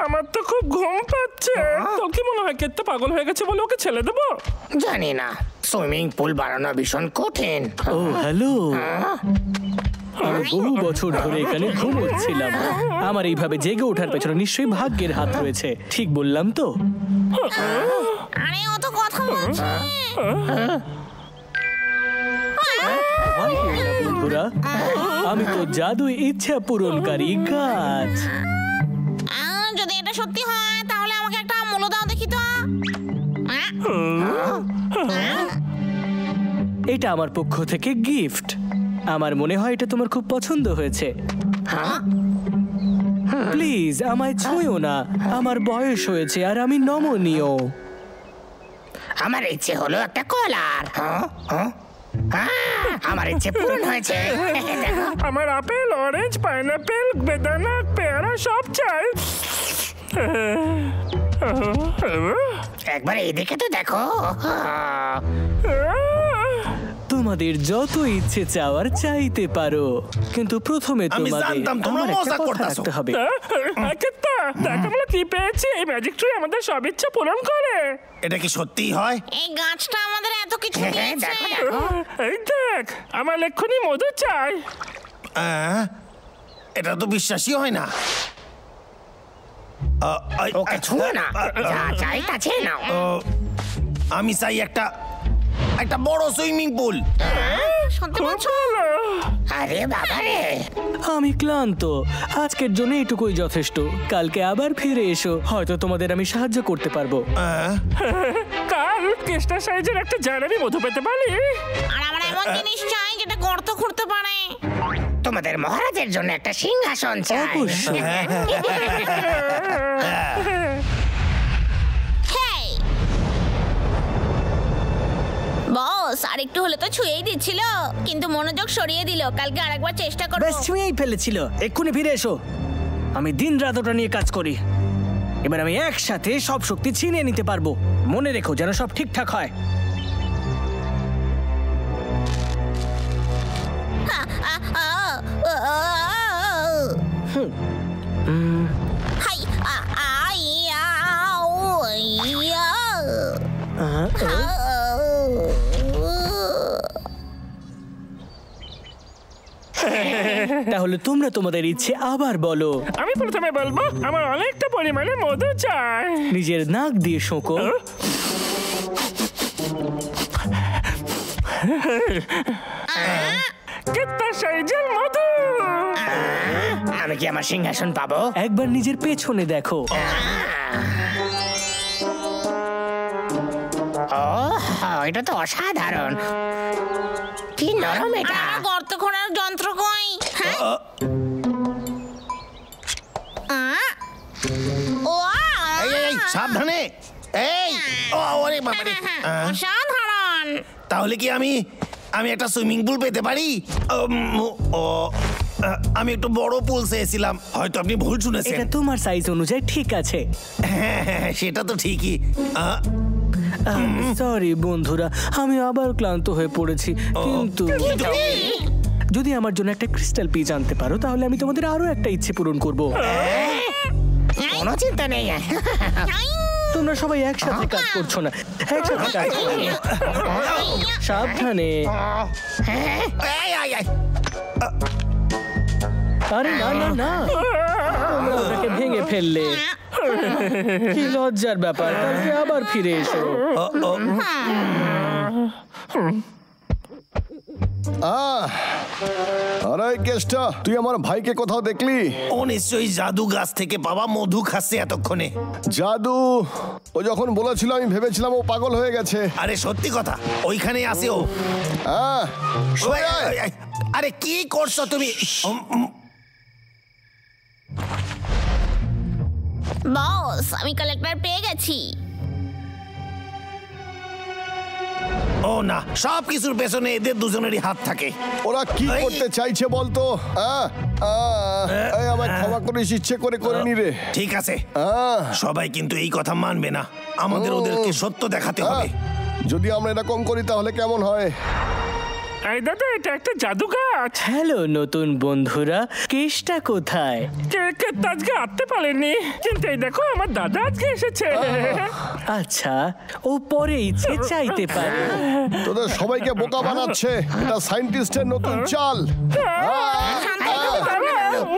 আমার তো খুব ঘুম পাচ্ছে। তোর কি মনে হয় কেটে পাগল হয়ে গেছে বলে ওকে ছেড়ে দেবো? জানি না, সুইমিং পুল বানানো ভীষণ কঠিন। ও হ্যালো, আমি বহু বছর ধরে এখানে ঘুমোচ্ছিলাম। আমার এইভাবে জেগে ওঠার পেছনে নিশ্চয়ই ভাগ্যের হাত রয়েছে। ঠিক বললাম তো? আরে ও তো কথা বলছে। বন্ধুরা, আমি তো জাদু ইচ্ছা পূরণকারী গাছ। যদি এটা সত্যি হয় তাহলে আমাকে একটা মূল্য দাও দেখি তো। এটা আমার পক্ষ থেকে গিফট। আমার মনে হয় এটা তোমার খুব পছন্দ হয়েছে। প্লিজ আমায় ছুঁয়ো না, আমার বয়স হয়েছে আর আমি নমনীয়। আমার ইচ্ছে হলো একটা কলার। আমার ইচ্ছে পূরণ হয়েছে। আমার আপেল, অরেঞ্জ, পাইনাপেল, বেদানা, পেয়ারা সব চাই। একবার এইদিকে তো দেখো। তোমাদের যত ইচ্ছে চাওয়ার চাইতে পারো, কিন্তু প্রথমে তোমাদের আমার একটা কথা রাখতে হবে। দেখ আমরা কি পেয়েছি। এই ম্যাজিক ট্রি আমাদের সব ইচ্ছা পূরণ করে। এটা কি সত্যিই হয়? এই গাছটা আমাদের এত কিছু দিয়েছে। এই দেখ, আমার এক্ষুনি মধু চাই। এটা তো বিশ্বাসই হয় না। ওকে ছুঁয়ো না, যা চাই তা চেয়ে নাও। আমি চাই একটা বড় সুইমিং পুল। সত্যি বলছো? আরে বাবা রে, আমি ক্লান্ত, আজকের জন্য এটুকুই যথেষ্ট। কালকে আবার ফিরে এসো, হয়তো তোমাদের আমি সাহায্য করতে পারবো। কাল কেষ্টা সাইজের একটা জানাবি মধু পেতে পারি। আর আমরা এমন জিনিস চাই যেটা গর্ত খুঁড়তে পারে। তোমাদের মহারাজের জন্য একটা সিংহাসন চাই। অবশ্যই। বস আর একটু হলে তো ছুঁয়েই দিচ্ছিল, কিন্তু মনোযোগ সরিয়ে দিল। কালকে আরেকবার চেষ্টা করব। বেশ, ছুঁয়েই ফেলেছিল। এক্ষুনি ফিরে এসো। আমি দিন রাত ওটা নিয়ে কাজ করি। এবার আমি একসাথে সব শক্তি ছিনিয়ে নিতে পারবো। মনে রেখো যেন সব ঠিকঠাক হয়। তাহলে তোমরা তোমাদের ইচ্ছে আবার বলো। আমি প্রথমে বলবো আমার অনেকটা পরিমাণে মধু চাই। নিজের নাক দিয়ে শোঁকো। কেত্তা সাইজের মধু। আমি কি আমার সিংহাসন পাবো? একবার নিজের পেছনে দেখো। এটা তো অসাধারণ। কি নরম এটা। গর্ত খোঁড়ার যন্ত্র কই? সাবধানে। এই ওরে বাবা রে। অসাধারণ। তাহলে কি আমি একটা সুইমিং পুল পেতে পারি? আমি একটু বড় পুল চেয়েছিলাম, হয়তো আপনি ভুল শুনেছেন। এটা তোমার সাইজ অনুযায়ী ঠিক আছে। হ্যাঁ, সেটা তো ঠিকই। সরি বন্ধুরা, আমি আবার ক্লান্ত হয়ে পড়েছি। কিন্তু যদি আমার জন্য একটা ক্রিস্টাল পিচ আনতে পারো তাহলে আমি তোমাদের আরো একটা ইচ্ছে পূরণ করব। কোনো চিন্তা নেই। তোমরা সবাই একসাথে কাজ করছো না, একসাথে কাজ করো। সাবধানে। আরে না না না, তোমরা ওটাকে ভেঙে ফেললে। কি লজ্জার ব্যাপার। কালকে আবার ফিরে এসো। আরে কেষ্টা, তুই আমার ভাইকে কোথাও দেখলি? ও নিশ্চয়ই জাদু গাছ থেকে পাওয়া মধু খাচ্ছে এতক্ষণে। জাদু? ও যখন বলেছিল আমি ভেবেছিলাম ও পাগল হয়ে গেছে। আরে সত্যি কথা, ওইখানে আছে ও। আরে কি করছো তুমি? বস আমি কালেক্টর পেয়ে গেছি। ও না, সব কিছুর পেছনে এদের দুজনেরই হাত থাকে। ওরা কি করতে চাইছে বলতো? আমায় ক্ষমা করিস, ইচ্ছে করে করিনি রে। ঠিক আছে, সবাই কিন্তু এই কথা মানবে না। আমাদের ওদেরকে সত্য দেখাতে হবে। যদি আমরা এরকম করি তাহলে কেমন হয়? এই দাদা, এটা একটা জাদু গাছ। হ্যালো নতুন বন্ধুরা, কেসটা কোথায়? কে তো আজকে আসতে পারেনি, কিন্তু এই দেখো আমার দাদা আজকে এসেছে। আচ্ছা, ও পরে ইচ্ছে চাইতে পারে। তোদের সবাইকে বোকা বানাচ্ছে, এটা সায়েন্টিস্টের নতুন চাল।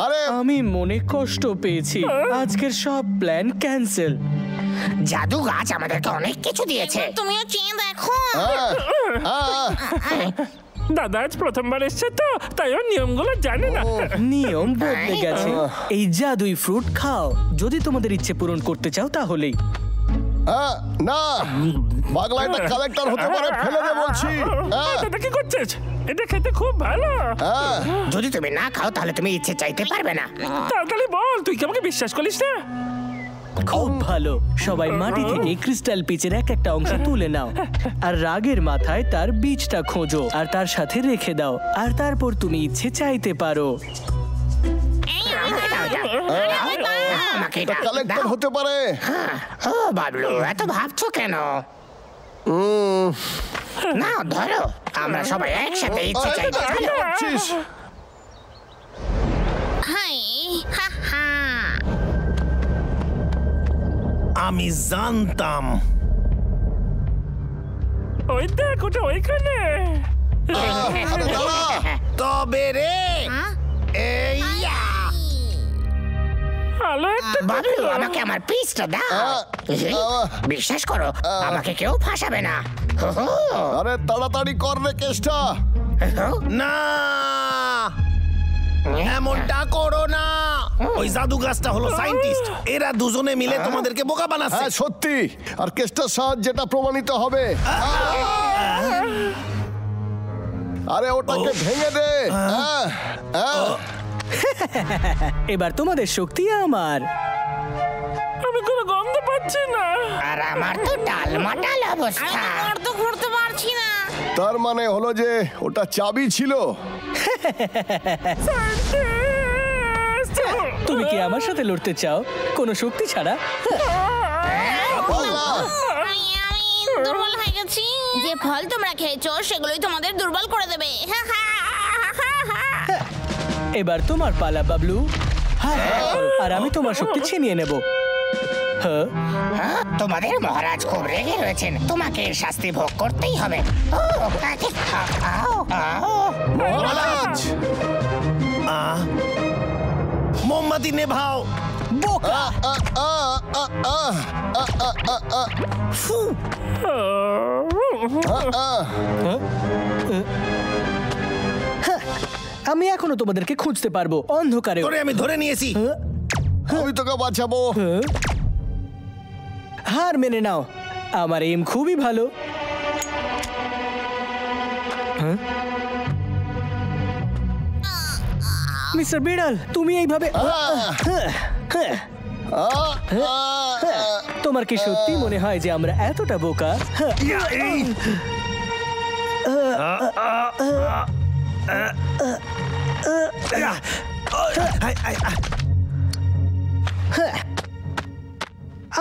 আরে আমি মনে কষ্ট পেয়েছি, আজকের সব প্ল্যান ক্যান্সেল। জাদু গাছ আমাদেরকে অনেক কিছু দিয়েছে। তুমিও চেয়ে দেখো। দাদা আজ প্রথমবার এসছে তো, তাই ও নিয়মগুলো জানে না। নিয়ম বদলে গেছে। এই জাদুই ফ্রুট খাও, যদি তোমাদের ইচ্ছে পূরণ করতে চাও তাহলেই। না, পাগলা এটা কালেক্টর হতে পারে, ফেলে দে বলছি। দাদা কি করছিস? এটা খেতে খুব ভালো। যদি তুমি না খাও তাহলে তুমি ইচ্ছে চাইতে পারবে না। তাড়াতাড়ি বল, তুই কি আমাকে বিশ্বাস করিস না? খুব ভালো, সবাই মাটি থেকে ক্রিস্টাল পিচের একটা অংশ তুলে নাও, আর রাগের মাথায় তার বীজটা খোঁজো আর তার সাথে রেখে দাও, আর তারপর তুমি ইচ্ছে চাইতে পারো। আমাকে এটা কালেক্টর হতে পারে। ও বাবলু, এত ভাবছো কেন? না ধরো, আমরা সবাই একসাথে ইচ্ছে চাইতে পারি। ভাবছিস? হাই হা হা। আমি জানতাম। ওই দেখ, ওটা ওইখানে। আরে দাঁড়া। তবে রে এইয়া ভালো একটা বাবলু, আমাকে আমার পিসটা দাও। বিশ্বাস করো, আমাকে কেউ ফাঁসাবে না। আরে তাড়াতাড়ি কর রে কেসটা। না, এমনটা করো না। ওই জাদু গাছটা হলো সায়েন্টিস্ট, এরা দুজনে মিলে তোমাদেরকে বোকা বানাচ্ছে। হ্যাঁ সত্যি, আর কেসটার সাহায্যে এটা প্রমাণিত হবে। আরে ওটাকে ভেঙে দে। এবার তোমাদের শক্তি আমার। আমি কোনো গন্ধ পাচ্ছি না। আর আমার তো ডালমাটাল অবস্থা। আমি তো ঘুরতে পারছি না। তার মানে হলো যে ওটা চাবি ছিল। তুমি কি আমার সাথে লড়তে চাও কোনো শক্তি ছাড়া? আমি দুর্বল হয়ে গেছি। যে ফল তোমরা খেয়েছো সেগুলোই তোমাদের দুর্বল করে দেবে। এবার তোমার পালা বাবলু। হ্যাঁ, আর আমি তোমার শক্তি ছিনিয়ে নেব। হ্যাঁ, তোমাদের মহারাজ খুব রেগে রয়েছেন, তোমাকে এর শাস্তি ভোগ করতেই হবে। মহারাজ, মোমবাতি নেভাও। বোকা। আমি এখনো তোমাদেরকে খুঁজতে পারবো অন্ধকারে। তোরে আমি ধরে নিয়েছি। আমি তোকে বাঁচাবো। হার মেনে নাও, আমার এম খুবই ভালো। মিস্টার বিড়াল, তুমি এইভাবে তোমার কি সত্যি মনে হয় যে আমরা এতটা বোকা?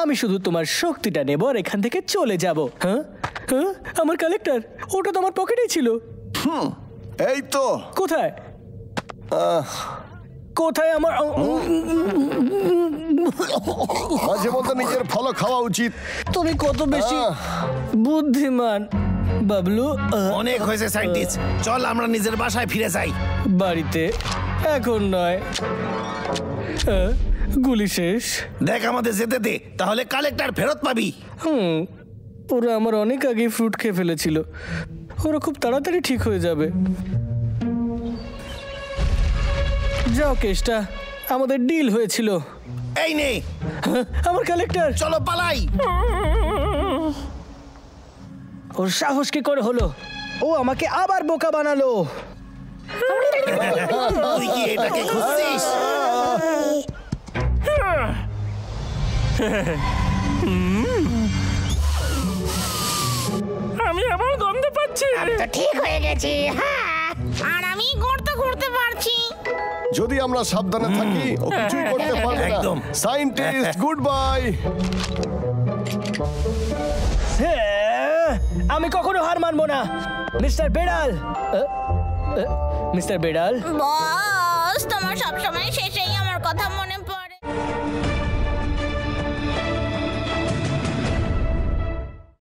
আমি শুধু তোমার শক্তিটা নেব আর এখান থেকে চলে যাব। হ্যাঁ, আমার কালেক্টর, ওটা তো আমার পকেটেই ছিল। এই তো। কোথায় কোথায় আমার? মাঝে মধ্যে নিজের ফল খাওয়া উচিত। তুমি কত বেশি বুদ্ধিমান বাবলু। অনেক হয়েছে সায়েন্টিস্ট, চল আমরা নিজের বাসায় ফিরে যাই। বাড়িতে এখন নয়, গুলি শেষ। দেখ আমাদের যেতে দে, তাহলে কালেক্টর ফেরত পাবি। ওরা আমার অনেক আগে ফ্রুট খেয়ে ফেলেছিল, ওরা খুব তাড়াতাড়ি ঠিক হয়ে যাবে। যাও কেসটা, আমাদের ডিল হয়েছিল। এই নে আমার কালেক্টর। চলো পালাই। ওর সাহস কি করে হলো? ও আমাকে আবার বোকা বানালো। তুই কি এটাকে খুঁজছিস? আমি আবার গন্ধ পাচ্ছি। আমি তো ঠিক হয়ে গেছি। আর আমি গর্ত ঘুরতে পারছি। যদি আমরা সাবধানে থাকি ও কিছুই করতে পারবে না। একদম। Scientist good bye. আমি কখনো হার মানবো না। মিস্টার বেড়াল, মিস্টার বেড়াল, বস, তোমার সবসময় শেষেই আমার কথা মনে